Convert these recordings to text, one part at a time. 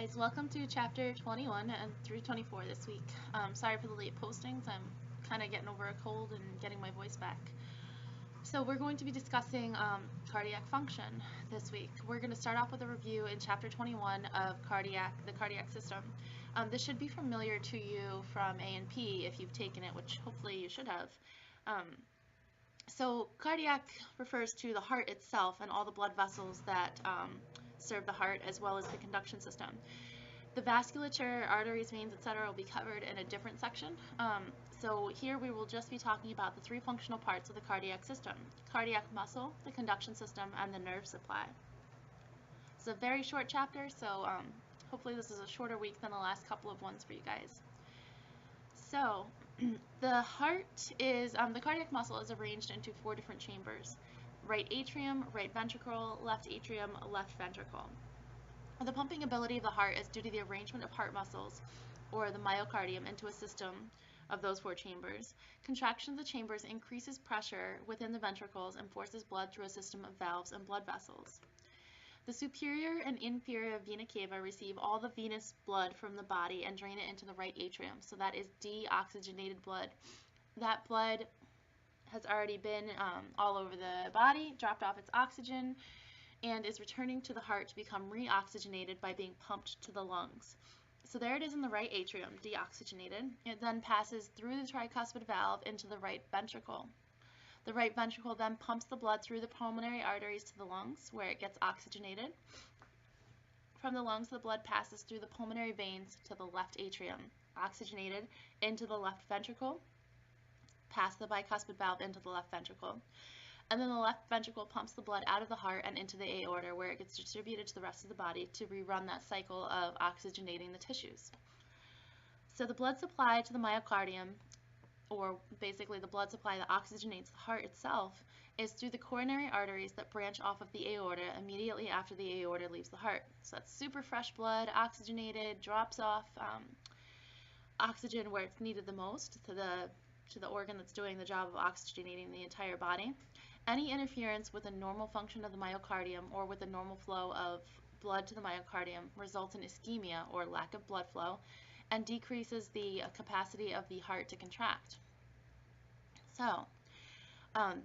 guys, welcome to chapter 21 and through 24 this week. Sorry for the late postings, I'm kind of getting over a cold and getting my voice back. So we're going to be discussing cardiac function this week. We're going to start off with a review in chapter 21 of the cardiac system. This should be familiar to you from A&P if you've taken it, which hopefully you should have. So cardiac refers to the heart itself and all the blood vessels that serve the heart, as well as the conduction system. The vasculature, arteries, veins, etc. will be covered in a different section. So here we will just be talking about the three functional parts of the cardiac system: cardiac muscle, the conduction system, and the nerve supply. It's a very short chapter, so hopefully this is a shorter week than the last couple of ones for you guys. So the heart is, the cardiac muscle is arranged into four different chambers: right atrium, right ventricle, left atrium, left ventricle. The pumping ability of the heart is due to the arrangement of heart muscles, or the myocardium, into a system of those four chambers. Contraction of the chambers increases pressure within the ventricles and forces blood through a system of valves and blood vessels. The superior and inferior vena cava receive all the venous blood from the body and drain it into the right atrium. So that is deoxygenated blood. That blood has already been all over the body, dropped off its oxygen, and is returning to the heart to become reoxygenated by being pumped to the lungs. So there it is in the right atrium, deoxygenated. It then passes through the tricuspid valve into the right ventricle. The right ventricle then pumps the blood through the pulmonary arteries to the lungs, where it gets oxygenated. From the lungs, the blood passes through the pulmonary veins to the left atrium, oxygenated into the left ventricle, past the bicuspid valve into the left ventricle. And then the left ventricle pumps the blood out of the heart and into the aorta, where it gets distributed to the rest of the body to rerun that cycle of oxygenating the tissues. So the blood supply to the myocardium, or basically the blood supply that oxygenates the heart itself, is through the coronary arteries that branch off of the aorta immediately after the aorta leaves the heart. So that's super fresh blood, oxygenated, drops off oxygen where it's needed the most, to the organ that's doing the job of oxygenating the entire body. Any interference with the normal function of the myocardium or with the normal flow of blood to the myocardium results in ischemia, or lack of blood flow, and decreases the capacity of the heart to contract. So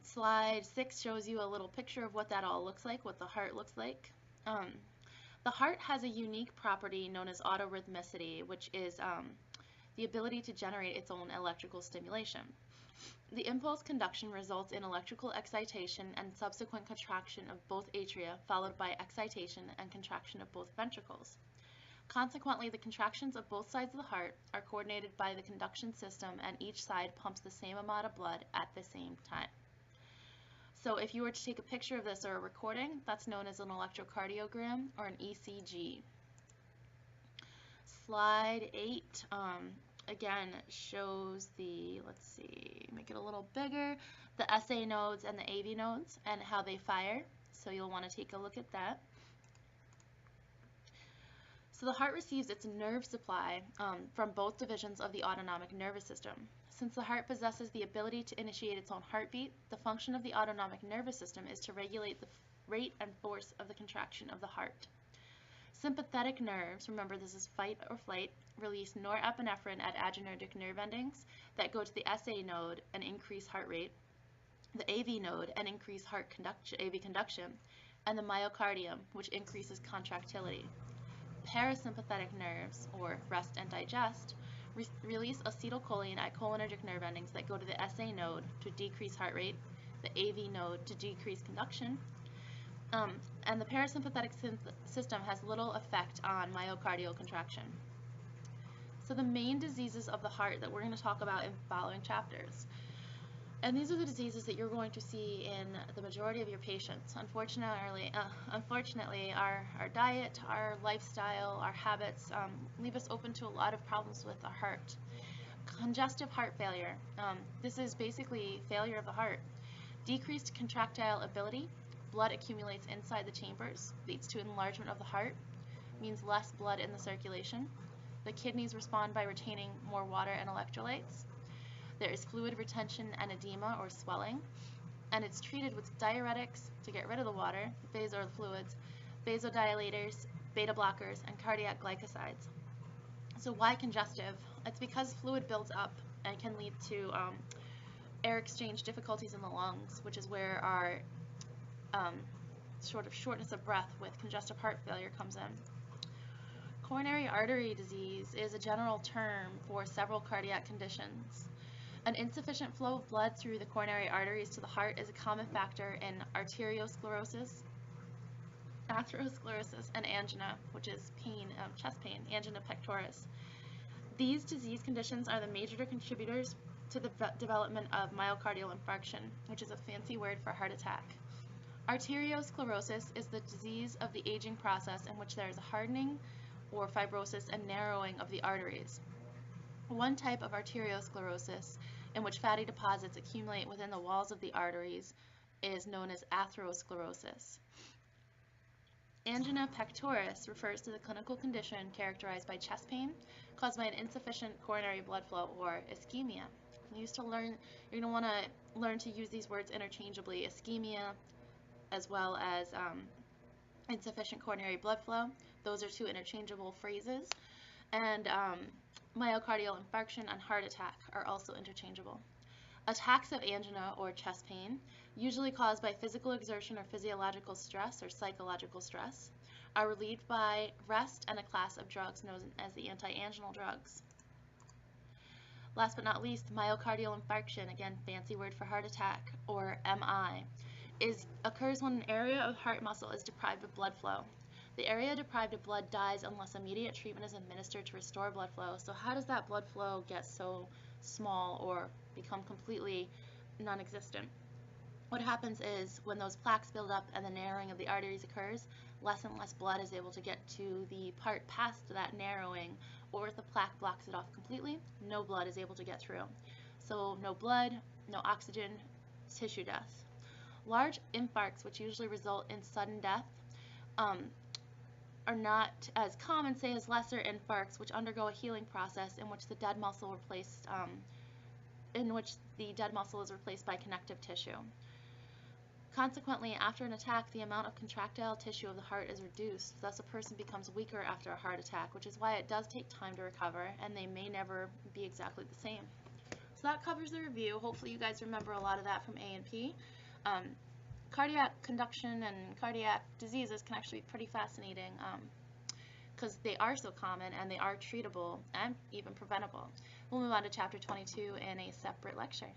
slide 6 shows you a little picture of what that all looks like, what the heart looks like. The heart has a unique property known as autorhythmicity, which is the ability to generate its own electrical stimulation. The impulse conduction results in electrical excitation and subsequent contraction of both atria, followed by excitation and contraction of both ventricles. Consequently, the contractions of both sides of the heart are coordinated by the conduction system, and each side pumps the same amount of blood at the same time. So if you were to take a picture of this or a recording, that's known as an electrocardiogram or an ECG. Slide 8 again shows the, let's see, make it a little bigger, the SA nodes and the AV nodes and how they fire. So you'll want to take a look at that. So the heart receives its nerve supply from both divisions of the autonomic nervous system. Since the heart possesses the ability to initiate its own heartbeat, the function of the autonomic nervous system is to regulate the rate and force of the contraction of the heart. Sympathetic nerves, remember this is fight or flight, release norepinephrine at adrenergic nerve endings that go to the SA node and increase heart rate, the AV node and increase AV conduction, and the myocardium, which increases contractility. Parasympathetic nerves, or rest and digest, release acetylcholine at cholinergic nerve endings that go to the SA node to decrease heart rate, the AV node to decrease conduction, and the parasympathetic system has little effect on myocardial contraction. So the main diseases of the heart that we're going to talk about in following chapters. And these are the diseases that you're going to see in the majority of your patients. Unfortunately, our diet, our lifestyle, our habits leave us open to a lot of problems with our heart. Congestive heart failure. This is basically failure of the heart. Decreased contractile ability. Blood accumulates inside the chambers, leads to enlargement of the heart, means less blood in the circulation. The kidneys respond by retaining more water and electrolytes. There is fluid retention and edema or swelling, and it's treated with diuretics to get rid of the water, fluids, vasodilators, beta blockers, and cardiac glycosides. So why congestive? It's because fluid builds up and can lead to air exchange difficulties in the lungs, which is where our sort of shortness of breath with congestive heart failure comes in. Coronary artery disease is a general term for several cardiac conditions. An insufficient flow of blood through the coronary arteries to the heart is a common factor in arteriosclerosis, atherosclerosis, and angina, which is pain, chest pain, angina pectoris. These disease conditions are the major contributors to the development of myocardial infarction, which is a fancy word for heart attack. Arteriosclerosis is the disease of the aging process in which there is a hardening or fibrosis and narrowing of the arteries. One type of arteriosclerosis, in which fatty deposits accumulate within the walls of the arteries, is known as atherosclerosis. Angina pectoris refers to the clinical condition characterized by chest pain caused by an insufficient coronary blood flow or ischemia. You're going to want to learn to use these words interchangeably: ischemia as well as insufficient coronary blood flow. Those are two interchangeable phrases. And myocardial infarction and heart attack are also interchangeable. Attacks of angina or chest pain, usually caused by physical exertion or physiological stress or psychological stress, are relieved by rest and a class of drugs known as the anti-anginal drugs. Last but not least, myocardial infarction, again fancy word for heart attack, or MI, occurs when an area of heart muscle is deprived of blood flow. The area deprived of blood dies unless immediate treatment is administered to restore blood flow. So how does that blood flow get so small or become completely non-existent? What happens is when those plaques build up and the narrowing of the arteries occurs, less and less blood is able to get to the part past that narrowing, or if the plaque blocks it off completely, no blood is able to get through. So no blood, no oxygen, tissue death. Large infarcts, which usually result in sudden death, are not as common, say, as lesser infarcts, which undergo a healing process in which the dead muscle is replaced by connective tissue. Consequently, after an attack, the amount of contractile tissue of the heart is reduced, thus a person becomes weaker after a heart attack, which is why it does take time to recover, and they may never be exactly the same. So that covers the review. Hopefully you guys remember a lot of that from A&P. Cardiac conduction and cardiac diseases can actually be pretty fascinating because they are so common and they are treatable and even preventable. We'll move on to Chapter 22 in a separate lecture.